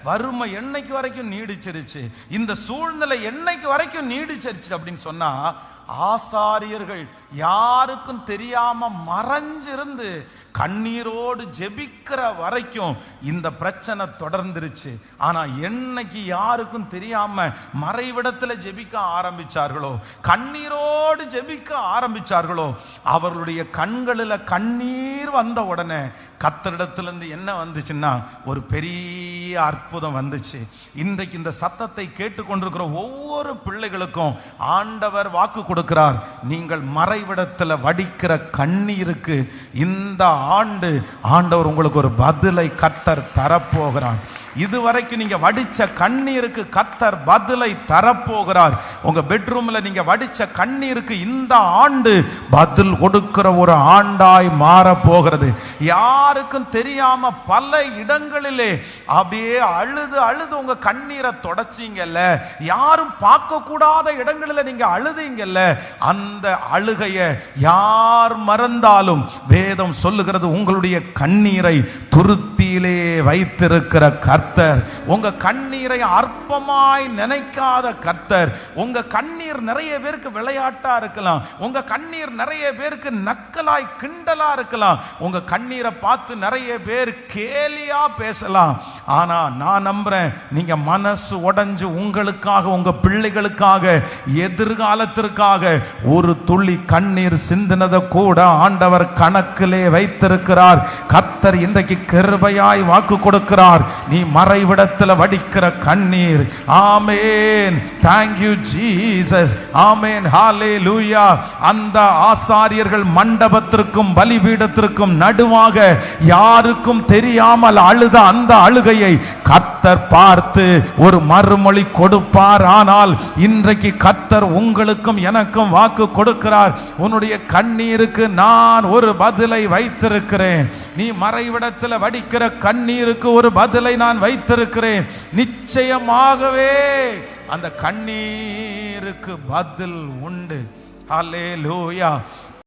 வறுமை என்னைக்கு வரைக்கும் நீடிச்சிருச்சு, இந்த சூழ்நிலை என்னைக்கு வரைக்கும் நீடிச்சிருச்சு அப்படின்னு சொன்னா, ஆசாரியர்கள் யாருக்கும் தெரியாம மறைஞ்சிருந்து கண்ணீரோடு ஜெபிக்கிற வரைக்கும் இந்த பிரச்சனை தொடர்ந்துருச்சு. ஆனா என்னைக்கு யாருக்கும் தெரியாம மறைவிடத்துல ஜெபிக்க ஆரம்பிச்சார்களோ, கண்ணீரோடு ஜெபிக்க ஆரம்பிச்சார்களோ, அவர்களுடைய கண்களில் கண்ணீர் வந்த உடனே கர்த்தரிடத்திலிருந்து என்ன வந்துச்சுன்னா ஒரு பெரிய அற்புதம் வந்துச்சு. இன்றைக்கு இந்த சத்தத்தை கேட்டுக்கொண்டிருக்கிற ஒவ்வொரு பிள்ளைகளுக்கும் ஆண்டவர் வாக்கு கொடுக்கிறார். நீங்கள் மறைவிடத்தில் வடிக்கிற கண்ணீருக்கு இந்த ஆண்டு ஆண்டவர் உங்களுக்கு ஒரு பதிலை கர்த்தர் தரப்போகிறார். இதுவரைக்கும் நீங்க வடிச்ச கண்ணீருக்கு கர்த்தர் பதிலை தரப்போகிறார். உங்க பெட்ரூம்ல நீங்க வடிச்ச கண்ணீருக்கு இந்த ஆண்டு பதில் கொடுக்கிற ஒரு ஆண்டாய் மாற போகிறது. யாருக்கும் தெரியாம பல இடங்களிலே அப்படியே அழுது அழுது உங்க கண்ணீரை தொடச்சிங்கல்ல, யாரும் பார்க்க கூடாத இடங்களில் நீங்க அழுதீங்கல்ல, அந்த அழுகைய யார் மறந்தாலும் வேதம் சொல்லுகிறது, உங்களுடைய கண்ணீரை துருத்தியிலே வைத்திருக்கிற கர்த்தர், உங்க கண்ணீரை அற்பமாய் நினைக்காத கர்த்தர். உங்க கண்ணீர் நிறைய பேருக்கு விளையாட்டா இருக்கலாம், உங்க கண்ணீர் நிறைய பேருக்கு நக்கலாய் கிண்டலா இருக்கலாம், உங்க கண்ணீரை பார்த்து நிறைய பேர் கேலியா பேசலாம். ஆனா நான் நம்புறேன், நீங்க மனசு உடைஞ்சு உங்களுக்காக உங்க பிள்ளைகளுக்காக எதிர்காலத்திற்காக ஒரு துளி கண்ணீர் சிந்தினதை கூட ஆண்டவர் கணக்கிலே வைத்திருக்கிறார். கர்த்தர் இன்றைக்கு கிருபையாய் வாக்கு கொடுக்கிறார். நீ மறைவிடத்தில் வடிக்கிற கண்ணீர், ஆமென், thank you Jesus, ஆமென், ஹalleluya. அந்த ஆசாரியர்கள் மண்டபத்திற்கும் பலிபீடத்திற்கும் நடுவாக யாருக்கும் தெரியாமல் அழுத அந்த அழுகையை கர்த்தர் பார்த்து ஒரு மறுமொழி கொடுப்பார். ஆனால் இன்றைக்கு கர்த்தர் உங்களுக்கும் எனக்கும் வாக்கு கொடுக்கிறார். உன்னுடைய கண்ணீருக்கு நான் ஒரு பதிலை வைத்திருக்கிறேன். நீ மறைவிடத்தில் வடிக்கிற கண்ணீருக்கு ஒரு பதிலை நான் வைத்திருக்கிறேன். நிச்சயமாகவே அந்த கண்ணீருக்கு பதில் உண்டு. ஹல்லேலூயா.